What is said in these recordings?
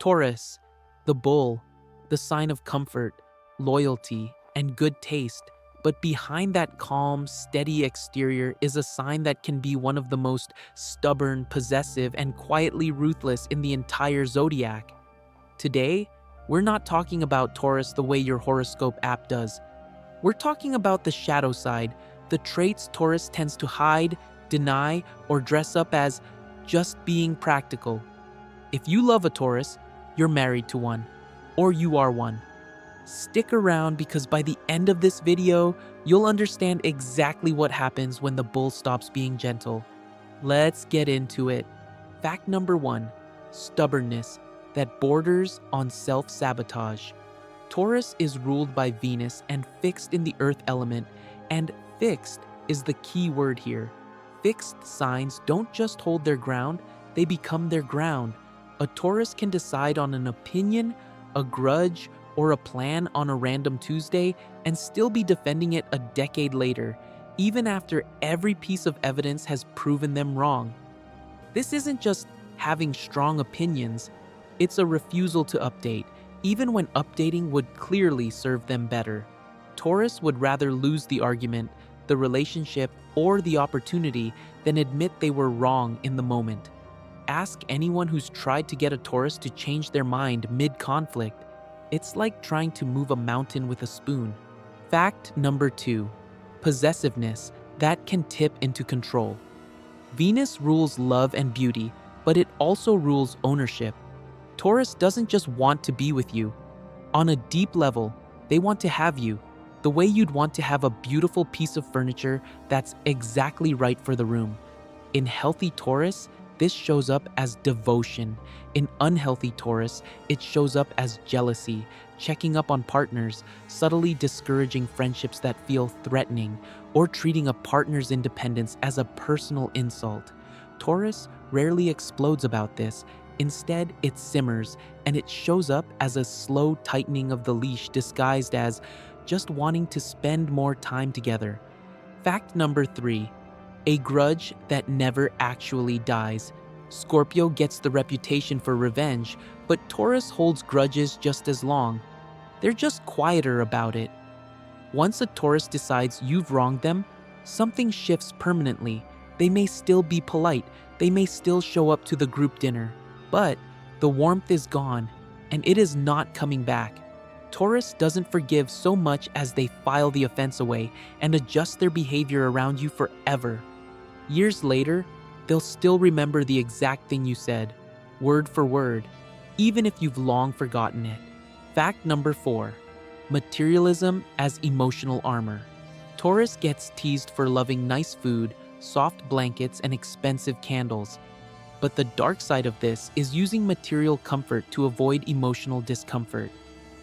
Taurus, the bull, the sign of comfort, loyalty, and good taste. But behind that calm, steady exterior is a sign that can be one of the most stubborn, possessive, and quietly ruthless in the entire zodiac. Today, we're not talking about Taurus the way your horoscope app does. We're talking about the shadow side, the traits Taurus tends to hide, deny, or dress up as just being practical. If you love a Taurus, you're married to one, or you are one. Stick around because by the end of this video, you'll understand exactly what happens when the bull stops being gentle. Let's get into it. Fact number 1, stubbornness that borders on self-sabotage. Taurus is ruled by Venus and fixed in the earth element, and fixed is the key word here. Fixed signs don't just hold their ground, they become their ground. A Taurus can decide on an opinion, a grudge, or a plan on a random Tuesday and still be defending it a decade later, even after every piece of evidence has proven them wrong. This isn't just having strong opinions, it's a refusal to update, even when updating would clearly serve them better. Taurus would rather lose the argument, the relationship, or the opportunity than admit they were wrong in the moment. Ask anyone who's tried to get a Taurus to change their mind mid-conflict. It's like trying to move a mountain with a spoon. Fact number 2, possessiveness that can tip into control. Venus rules love and beauty, but it also rules ownership. Taurus doesn't just want to be with you. On a deep level, they want to have you, the way you'd want to have a beautiful piece of furniture that's exactly right for the room. In healthy Taurus, this shows up as devotion. In unhealthy Taurus, it shows up as jealousy, checking up on partners, subtly discouraging friendships that feel threatening, or treating a partner's independence as a personal insult. Taurus rarely explodes about this. Instead, it simmers, and it shows up as a slow tightening of the leash disguised as just wanting to spend more time together. Fact number 3, a grudge that never actually dies. Scorpio gets the reputation for revenge, but Taurus holds grudges just as long. They're just quieter about it. Once a Taurus decides you've wronged them, something shifts permanently. They may still be polite, they may still show up to the group dinner, but the warmth is gone, and it is not coming back. Taurus doesn't forgive so much as they file the offense away and adjust their behavior around you forever. Years later, they'll still remember the exact thing you said, word for word, even if you've long forgotten it. Fact number 4, materialism as emotional armor. Taurus gets teased for loving nice food, soft blankets, and expensive candles. But the dark side of this is using material comfort to avoid emotional discomfort.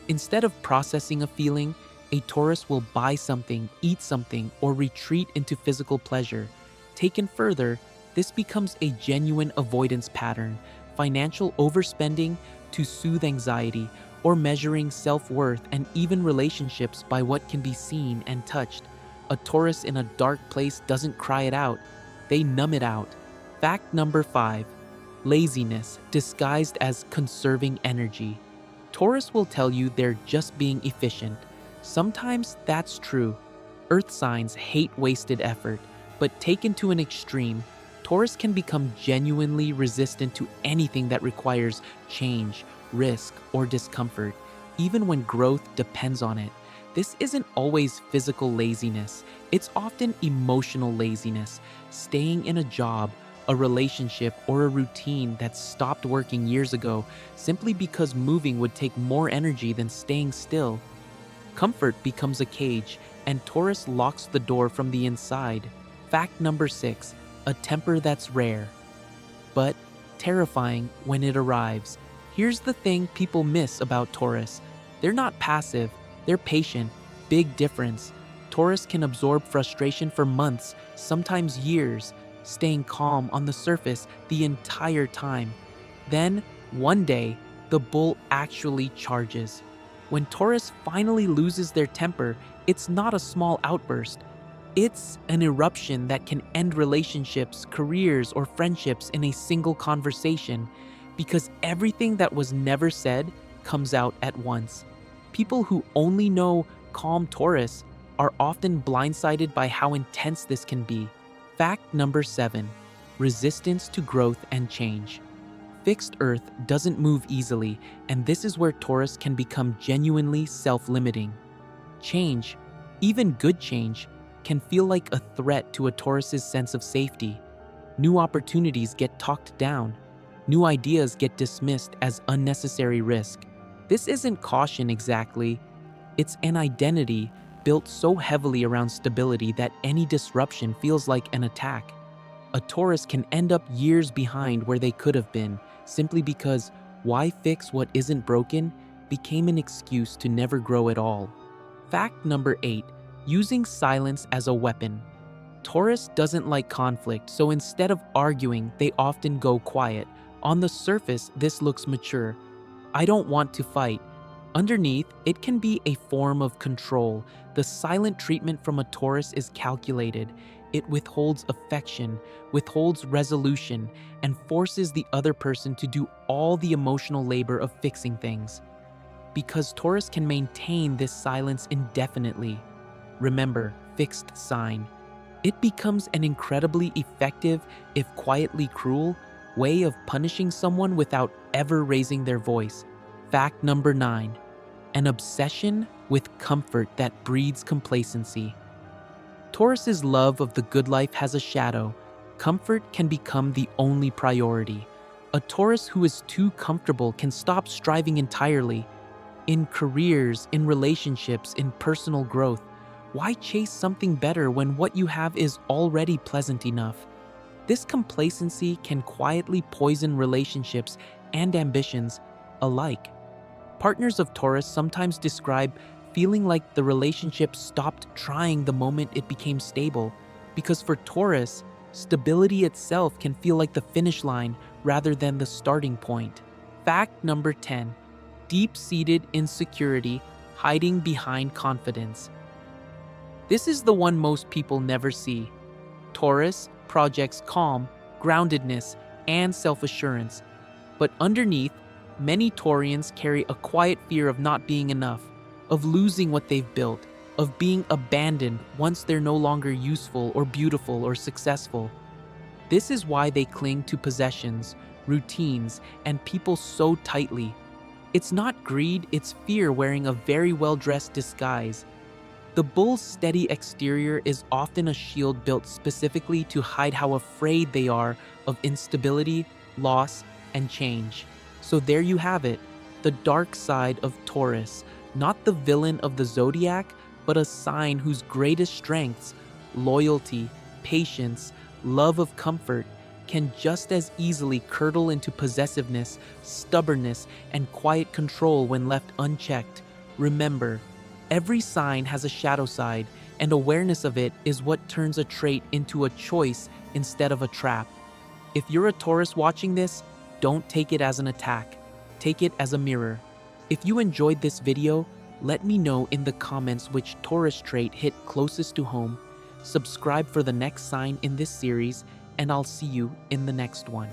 Instead of processing a feeling, a Taurus will buy something, eat something, or retreat into physical pleasure. Taken further, this becomes a genuine avoidance pattern, financial overspending to soothe anxiety, or measuring self-worth and even relationships by what can be seen and touched. A Taurus in a dark place doesn't cry it out, they numb it out. Fact number 5, laziness disguised as conserving energy. Taurus will tell you they're just being efficient. Sometimes that's true. Earth signs hate wasted effort, but taken to an extreme, Taurus can become genuinely resistant to anything that requires change, risk, or discomfort, even when growth depends on it. This isn't always physical laziness. It's often emotional laziness, staying in a job, a relationship, or a routine that stopped working years ago simply because moving would take more energy than staying still. Comfort becomes a cage, and Taurus locks the door from the inside. Fact number 6, a temper that's rare, but terrifying when it arrives. Here's the thing people miss about Taurus. They're not passive, they're patient. Big difference. Taurus can absorb frustration for months, sometimes years, staying calm on the surface the entire time. Then, one day, the bull actually charges. When Taurus finally loses their temper, it's not a small outburst. It's an eruption that can end relationships, careers, or friendships in a single conversation. because everything that was never said comes out at once. People who only know calm Taurus are often blindsided by how intense this can be. Fact number 7. Resistance to growth and change. Fixed Earth doesn't move easily, and this is where Taurus can become genuinely self-limiting. Change, even good change, can feel like a threat to a Taurus's sense of safety. New opportunities get talked down. New ideas get dismissed as unnecessary risk. This isn't caution exactly. It's an identity built so heavily around stability that any disruption feels like an attack. A Taurus can end up years behind where they could have been, simply because why fix what isn't broken became an excuse to never grow at all. Fact number 8. Using silence as a weapon. Taurus doesn't like conflict, so instead of arguing, they often go quiet. On the surface, this looks mature. I don't want to fight. Underneath, it can be a form of control. The silent treatment from a Taurus is calculated. It withholds affection, withholds resolution, and forces the other person to do all the emotional labor of fixing things. Because Taurus can maintain this silence indefinitely. Remember, fixed sign. It becomes an incredibly effective, if quietly cruel, way of punishing someone without ever raising their voice. Fact number 9. An obsession with comfort that breeds complacency. Taurus's love of the good life has a shadow. Comfort can become the only priority. A Taurus who is too comfortable can stop striving entirely. In careers, in relationships, in personal growth, why chase something better when what you have is already pleasant enough? This complacency can quietly poison relationships and ambitions alike. Partners of Taurus sometimes describe feeling like the relationship stopped trying the moment it became stable, because for Taurus, stability itself can feel like the finish line rather than the starting point. Fact number 10. Deep-seated insecurity hiding behind confidence. This is the one most people never see. Taurus projects calm, groundedness, and self-assurance. But underneath, many Taurians carry a quiet fear of not being enough, of losing what they've built, of being abandoned once they're no longer useful or beautiful or successful. This is why they cling to possessions, routines, and people so tightly. It's not greed, it's fear wearing a very well-dressed disguise. The bull's steady exterior is often a shield built specifically to hide how afraid they are of instability, loss, and change. So there you have it, the dark side of Taurus, not the villain of the zodiac, but a sign whose greatest strengths, loyalty, patience, love of comfort, can just as easily curdle into possessiveness, stubbornness, and quiet control when left unchecked. Remember, every sign has a shadow side, and awareness of it is what turns a trait into a choice instead of a trap. If you're a Taurus watching this, don't take it as an attack. Take it as a mirror. If you enjoyed this video, let me know in the comments which Taurus trait hit closest to home. Subscribe for the next sign in this series, and I'll see you in the next one.